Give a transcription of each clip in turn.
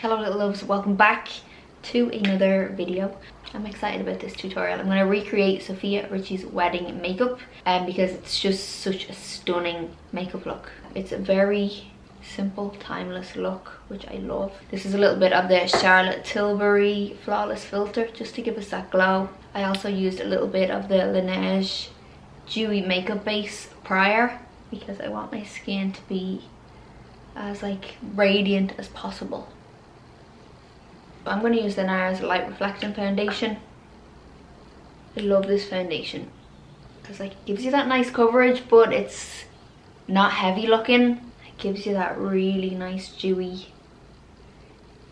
Hello little loves, welcome back to another video. I'm excited about this tutorial. I'm going to recreate Sofia Richie's wedding makeup because it's just such a stunning makeup look. It's a very simple, timeless look, which I love. This is a little bit of the Charlotte Tilbury Flawless Filter just to give us that glow. I also used a little bit of the Laneige Dewy Makeup Base prior because I want my skin to be as like radiant as possible. I'm going to use the NARS Light Reflecting Foundation. I love this foundation because like it gives you that nice coverage, but it's not heavy looking. It gives you that really nice dewy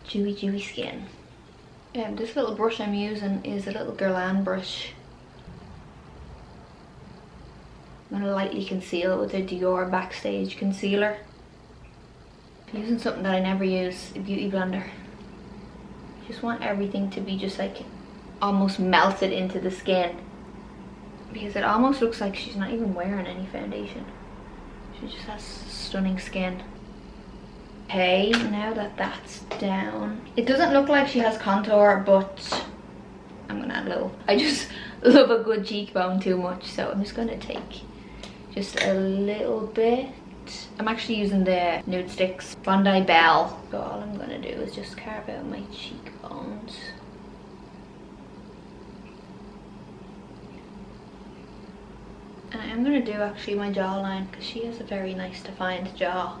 skin. This little brush I'm using is a little Guerlain brush. I'm going to lightly conceal with a Dior Backstage Concealer. I'm using something that I never use, a beauty blender. Just want everything to be just like almost melted into the skin because it almost looks like she's not even wearing any foundation. She just has stunning skin. Okay, now that that's down, it doesn't look like she has contour, but I'm gonna add a little. I just love a good cheekbone too much, so I'm just gonna take just a little bit. I'm actually using the Nude Sticks Bondi Bell. So all I'm going to do is just carve out my cheekbones. And I am going to do actually my jawline because she has a very nice defined jaw.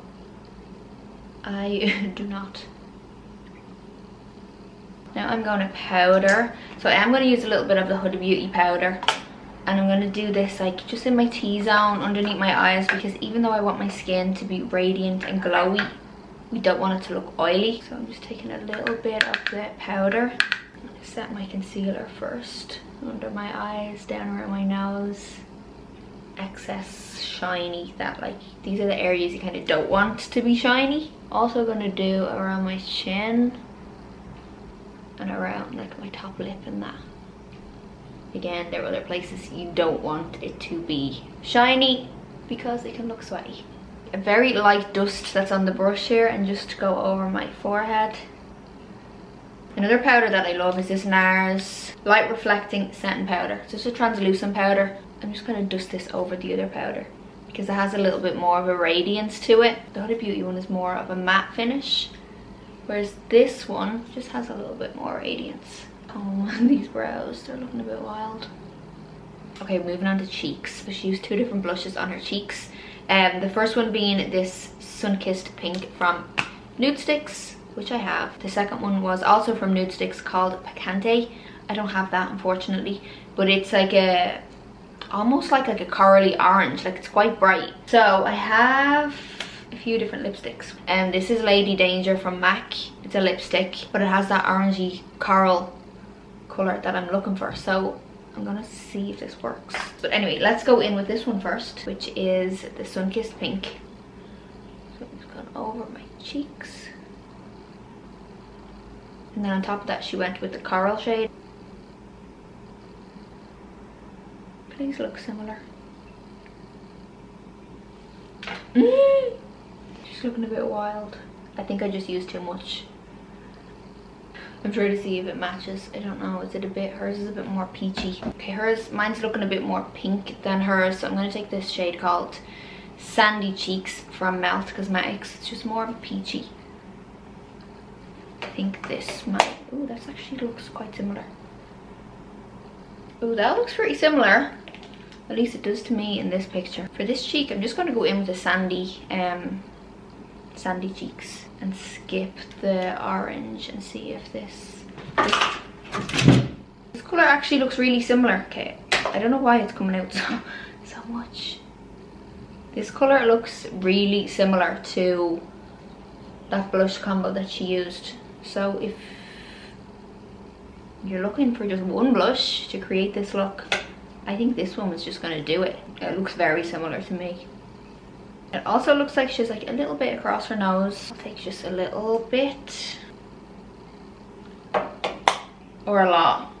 I do not. Now I'm going to powder. So I am going to use a little bit of the Huda Beauty powder. And I'm going to do this like just in my T-zone underneath my eyes because even though I want my skin to be radiant and glowy, we don't want it to look oily. So I'm just taking a little bit of the powder. I'm going to set my concealer first under my eyes, down around my nose. Excess shiny, that like these are the areas you kind of don't want to be shiny. Also going to do around my chin and around like my top lip and that. Again, there are other places you don't want it to be shiny because it can look sweaty. A very light dust that's on the brush here and just go over my forehead. Another powder that I love is this NARS Light Reflecting Setting Powder. It's just a translucent powder. I'm just going to dust this over the other powder because it has a little bit more of a radiance to it. The Huda Beauty one is more of a matte finish, whereas this one just has a little bit more radiance. Oh, these brows, they're looking a bit wild. Okay, moving on to cheeks. So she used two different blushes on her cheeks. The first one being this Sun-Kissed Pink from Nude Sticks, which I have. The second one was also from Nude Sticks called Picante. I don't have that unfortunately, but it's like a, almost like a corally orange, like it's quite bright. So I have a few different lipsticks. And this is Lady Danger from MAC. It's a lipstick, but it has that orangey coral color that I'm looking for, so I'm gonna see if this works. But anyway, let's go in with this one first, which is the Sun-Kissed Pink. So I'm just going over my cheeks, and then on top of that she went with the coral shade. Please look similar. She's looking a bit wild. I think I just used too much. I'm trying to see if it matches. I don't know. Is it a bit? Hers is a bit more peachy. Okay, mine's looking a bit more pink than hers. So I'm going to take this shade called Sandy Cheeks from Melt Cosmetics. It's just more of a peachy. I think this might. Oh, that actually looks quite similar. Oh, that looks pretty similar. At least it does to me in this picture. For this cheek, I'm just going to go in with a sandy cheeks and skip the orange and see if this color actually looks really similar. Okay, I don't know why it's coming out so much. This color looks really similar to that blush combo that she used. So if you're looking for just one blush to create this look, I think this one was just going to do it. It looks very similar to me. It also looks like she's like a little bit across her nose. I'll take just a little bit. Or a lot.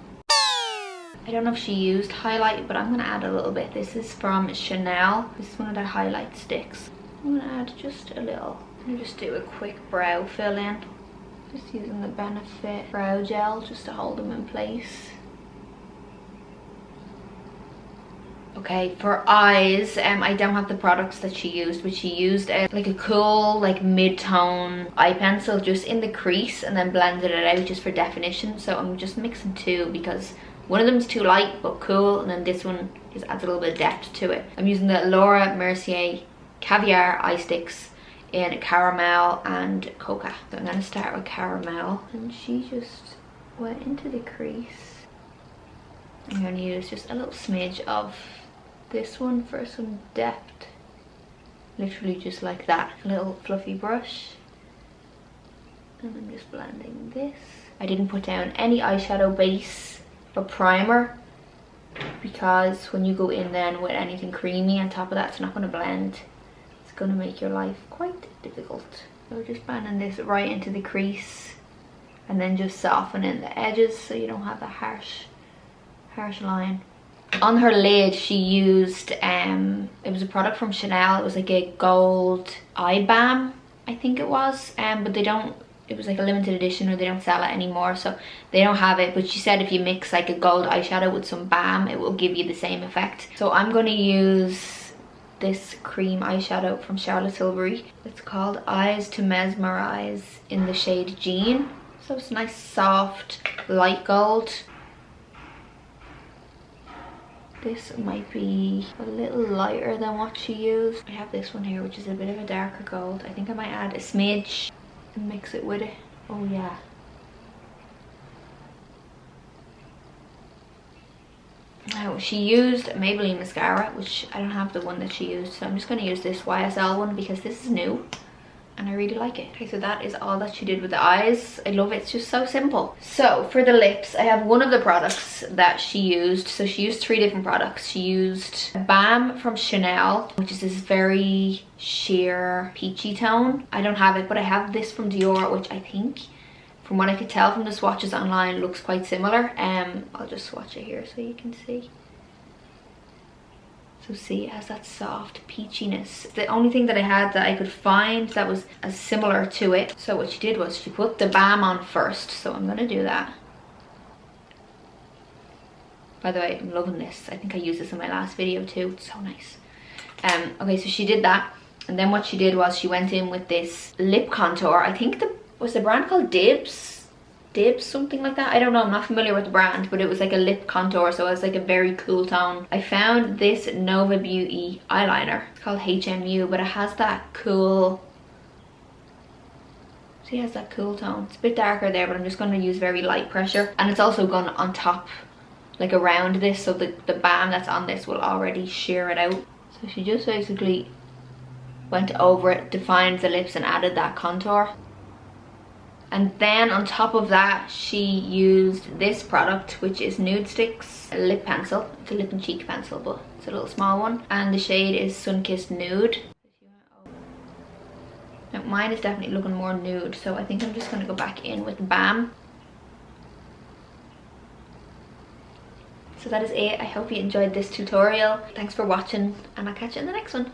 I don't know if she used highlight, but I'm going to add a little bit. This is from Chanel. This is one of their highlight sticks. I'm going to add just a little. I'm just do a quick brow fill in. Just using the Benefit brow gel just to hold them in place. Okay, for eyes, I don't have the products that she used, but she used like a cool, like mid-tone eye pencil just in the crease and then blended it out just for definition. So I'm just mixing two because one of them is too light but cool, and then this one just adds a little bit of depth to it. I'm using the Laura Mercier Caviar eye sticks in caramel and coca. So I'm gonna start with caramel, and she just went into the crease. I'm gonna use just a little smidge of this one for some depth, literally just like that. A little fluffy brush, and I'm just blending this. I didn't put down any eyeshadow base or primer because when you go in then with anything creamy on top of that, it's not going to blend. It's going to make your life quite difficult. So just blending this right into the crease and then just softening the edges so you don't have a harsh line. On her lid she used it was a product from Chanel. It was like a gold eye balm, I think it was, but they don't, it was like a limited edition, or they don't sell it anymore, so they don't have it. But she said if you mix like a gold eyeshadow with some balm, it will give you the same effect. So I'm going to use this cream eyeshadow from Charlotte Tilbury. It's called Eyes to Mesmerize in the shade Jean. So it's nice soft light gold. This might be a little lighter than what she used. I have this one here, which is a bit of a darker gold. I think I might add a smidge and mix it with it. Oh yeah. Now she used Maybelline mascara, which I don't have the one that she used, so I'm just going to use this YSL one because this is new and I really like it. Okay, so that is all that she did with the eyes. I love it, it's just so simple. So for the lips, I have one of the products that she used. So she used 3 different products. She used a balm from Chanel, which is this very sheer peachy tone. I don't have it, but I have this from Dior, which I think, from what I could tell from the swatches online, looks quite similar. I'll just swatch it here so you can see. So see, it has that soft peachiness. The only thing that I had that I could find that was as similar to it. So what she did was she put the balm on first. So I'm gonna do that. By the way, I'm loving this. I think I used this in my last video too. It's so nice. Okay, so she did that. And then what she did was she went in with this lip contour. I think was the brand called Dibs, something like that. I don't know, I'm not familiar with the brand, but it was like a lip contour, so it was like a very cool tone. I found this Nova Beauty eyeliner. It's called HMU, but it has that cool, see, it has that cool tone. It's a bit darker there, but I'm just going to use very light pressure, and it's also gone on top, like around this, so the balm that's on this will already sheer it out. So she just basically went over it, defined the lips, and added that contour. And then on top of that, she used this product, which is Nude Sticks lip pencil. It's a lip and cheek pencil, but it's a little small one. And the shade is Sunkissed Nude. Now mine is definitely looking more nude, so I think I'm just gonna go back in with balm. So that is it. I hope you enjoyed this tutorial. Thanks for watching, and I'll catch you in the next one.